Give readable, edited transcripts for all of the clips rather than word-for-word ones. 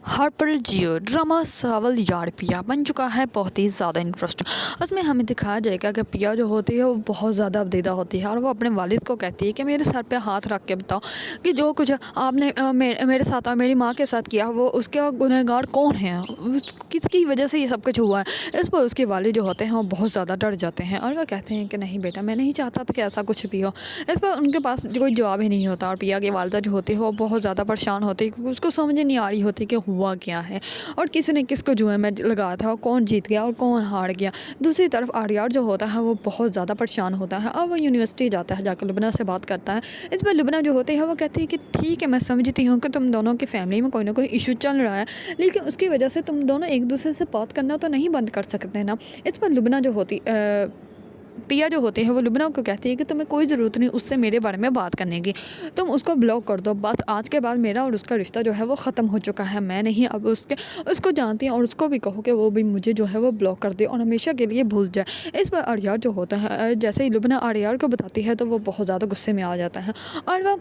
हर्पल जियो drama सावल यार पिया बन चुका है बहुत ही ज़्यादा इंटरेस्टिंग। उसमें हमें दिखाया जाएगा कि पिया जो होती है वो बहुत ज़्यादा अबदीदा होती है और वो अपने वालिद को कहती है कि मेरे सर पे हाथ रख के बताओ कि जो कुछ आपने मेरे साथ और मेरी माँ के साथ किया वो उसका गुनहगार कौन है, किसकी वजह से ये सब कुछ हुआ है। इस पर उसके वालिद जो होते हैं वो बहुत ज़्यादा डर जाते हैं और वो कहते हैं कि नहीं बेटा, मैं नहीं चाहता था कि ऐसा कुछ भी हो। इस पर उनके पास कोई जवाब ही नहीं होता और पिया की वालदा जो होती है वो बहुत ज़्यादा परेशान होती है क्योंकि उसको समझ नहीं आ रही होती कि हुआ क्या है और किसने किसको जुए में लगाया था और कौन जीत गया और कौन हार गया। दूसरी तरफ आर्यार जो होता है वो बहुत ज़्यादा परेशान होता है और वो यूनिवर्सिटी जाता है, जाकर लुबना से बात करता है। इस पर लुबना जो होती है वो कहती है कि ठीक है, मैं समझती हूँ कि तुम दोनों की फैमिली में कोई ना कोई इशू चल रहा है, लेकिन उसकी वजह से तुम दोनों एक दूसरे से बात करना तो नहीं बंद कर सकते ना। इस पर लुबना जो होती पिया जो होते हैं वो लुबना को कहती है कि तुम्हें कोई ज़रूरत नहीं उससे मेरे बारे में बात करने की, तुम उसको ब्लॉक कर दो बस। आज के बाद मेरा और उसका रिश्ता जो है वो ख़त्म हो चुका है, मैं नहीं अब उसको जानती हूँ और उसको भी कहो कि वो भी मुझे जो है वो ब्लॉक कर दे और हमेशा के लिए भूल जाए। इस पर आर्यार जो होता है जैसे ही लुबना आर्यार को बताती है तो वो बहुत ज़्यादा गुस्से में आ जाता है और वह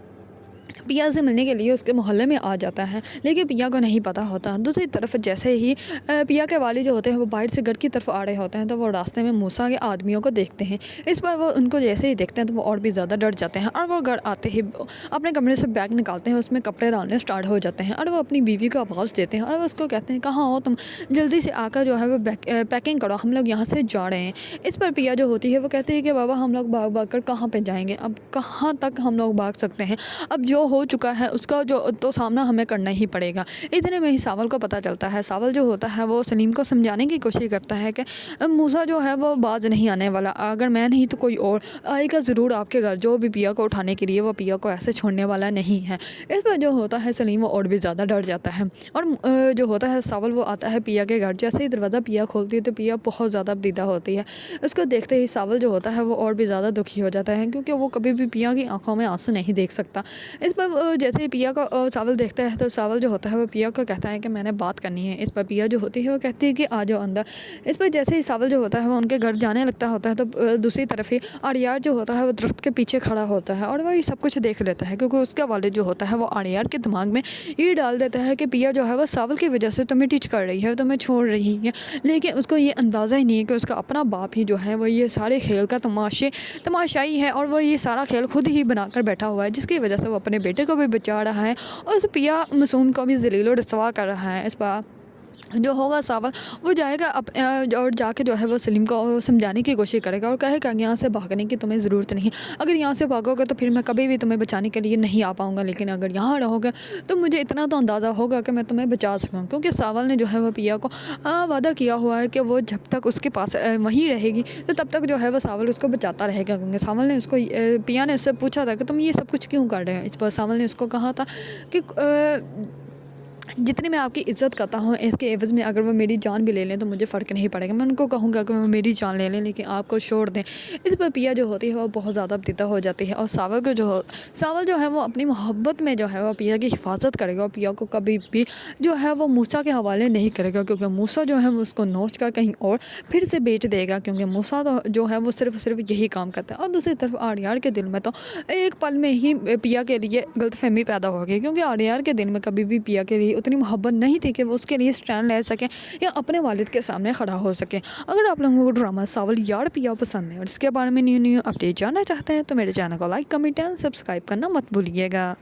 पिया से मिलने के लिए उसके मोहल्ले में आ जाता है, लेकिन पिया को नहीं पता होता। दूसरी तरफ जैसे ही पिया के वालिद जो होते हैं वो बाहर से घर की तरफ आ रहे होते हैं तो वो रास्ते में मूसा के आदमियों को देखते हैं। इस पर वो उनको जैसे ही देखते हैं तो वो और भी ज़्यादा डर जाते हैं और वो घर आते ही अपने कमरे से बैग निकालते हैं, उसमें कपड़े डालने स्टार्ट हो जाते हैं और वो अपनी बीवी को आवाज़ देते हैं और वो उसको कहते हैं कहाँ हो तुम, जल्दी से आकर जो है वो पैकिंग करो, हम लोग यहाँ से जा रहे हैं। इस पर पिया जो होती है वो कहती है कि बाबा हम लोग भाग भाग कर कहाँ पर जाएंगे, अब कहाँ तक हम लोग भाग सकते हैं, अब जो हो चुका है उसका जो तो सामना हमें करना ही पड़ेगा। इतने में ही सावल को पता चलता है। सावल जो होता है वो सलीम को समझाने की कोशिश करता है कि मूसा जो है वो बाज नहीं आने वाला, अगर मैं नहीं तो कोई और आएगा ज़रूर आपके घर जो भी पिया को उठाने के लिए, वो पिया को ऐसे छोड़ने वाला नहीं है। इस पर जो होता है सलीम वो और भी ज़्यादा डर जाता है और जो होता है सावल वो आता है पिया के घर। जैसे ही दरवाज़ा पिया खोलती है तो पिया बहुत ज़्यादा दीदा होती है। उसको देखते ही सावल जो होता है वो और भी ज़्यादा दुखी हो जाता है क्योंकि वो कभी भी पिया की आंखों में आंसू नहीं देख सकता। इस पर जैसे ही पिया को सावल देखता है तो सावल जो होता है वो पिया को कहता है कि मैंने बात करनी है। इस पर पिया जो होती है वो कहती है कि आ जाओ अंदर। इस पर जैसे ही सावल जो होता है वो उनके घर जाने लगता होता है तो दूसरी तरफ ही आर्यार जो होता है वो दरख्त के पीछे खड़ा होता है और वो ये सब कुछ देख लेता है क्योंकि उसका वालिद जो होता है वो आर्यार के दिमाग में ये डाल देता है कि पिया जो है वो सावल की वजह से तुम्हें टीच कर रही है, तुम्हें छोड़ रही है, लेकिन उसको ये अंदाज़ा ही नहीं है कि उसका अपना बाप ही जो है वो ये सारे खेल का तमाशाई है और वो ये सारा खेल खुद ही बनाकर बैठा हुआ है, जिसकी वजह से वो अपने बेटे को भी बचा रहा है और उस पिया मासूम को भी ज़लील और रसवा कर रहा है। इस पर जो होगा सावल वो जाएगा और जाके जो है वो सलीम को समझाने की कोशिश करेगा और कहेगा कि यहाँ से भागने की तुम्हें ज़रूरत नहीं, अगर यहाँ से भागोगे तो फिर मैं कभी भी तुम्हें बचाने के लिए नहीं आ पाऊँगा, लेकिन अगर यहाँ रहोगे तो मुझे इतना तो अंदाज़ा होगा कि मैं तुम्हें बचा सकूँ। क्योंकि सावल ने जो है वो पिया को वादा किया हुआ है कि वो जब तक उसके पास वहीं रहेगी तो तब तक जो है वो सावल उसको बचाता रहेगा। क्योंकि सावल ने उसको पिया ने उससे पूछा था कि तुम ये सब कुछ क्यों कर रहे हो। इस पर सावल ने उसको कहा था कि जितनी मैं आपकी इज़्ज़त करता हूँ इसके एवज़ में अगर वो मेरी जान भी ले लें तो मुझे फ़र्क नहीं पड़ेगा, मैं उनको कहूँगा कि वो मेरी जान ले लें लेकिन आपको छोड़ दें। इस पर पिया जो होती है वो बहुत ज़्यादा अबतीदा हो जाती है और सावल जो है वो अपनी मोहब्बत में जो है वो पिया की हिफाजत करेगा और पिया को कभी भी जो है वो मूसा के हवाले नहीं करेगा क्योंकि मूसा जो है वो उसको नोच कर कहीं और फिर से बेच देगा, क्योंकि मूसा तो जो है वो सिर्फ यही काम करता है। और दूसरी तरफ आर्यार के दिल में तो एक पल में ही पिया के लिए गलतफहमी पैदा हो गई क्योंकि आर्यार के दिल में कभी भी पिया के लिए उतनी मोहब्बत नहीं थी कि वो उसके लिए स्टैंड ले सके या अपने वालिद के सामने खड़ा हो सके। अगर आप लोगों को ड्रामा सावल यार पिया पसंद है और इसके बारे में न्यू अपडेट जानना चाहते हैं तो मेरे चैनल को लाइक, कमेंट एंड सब्सक्राइब करना मत भूलिएगा।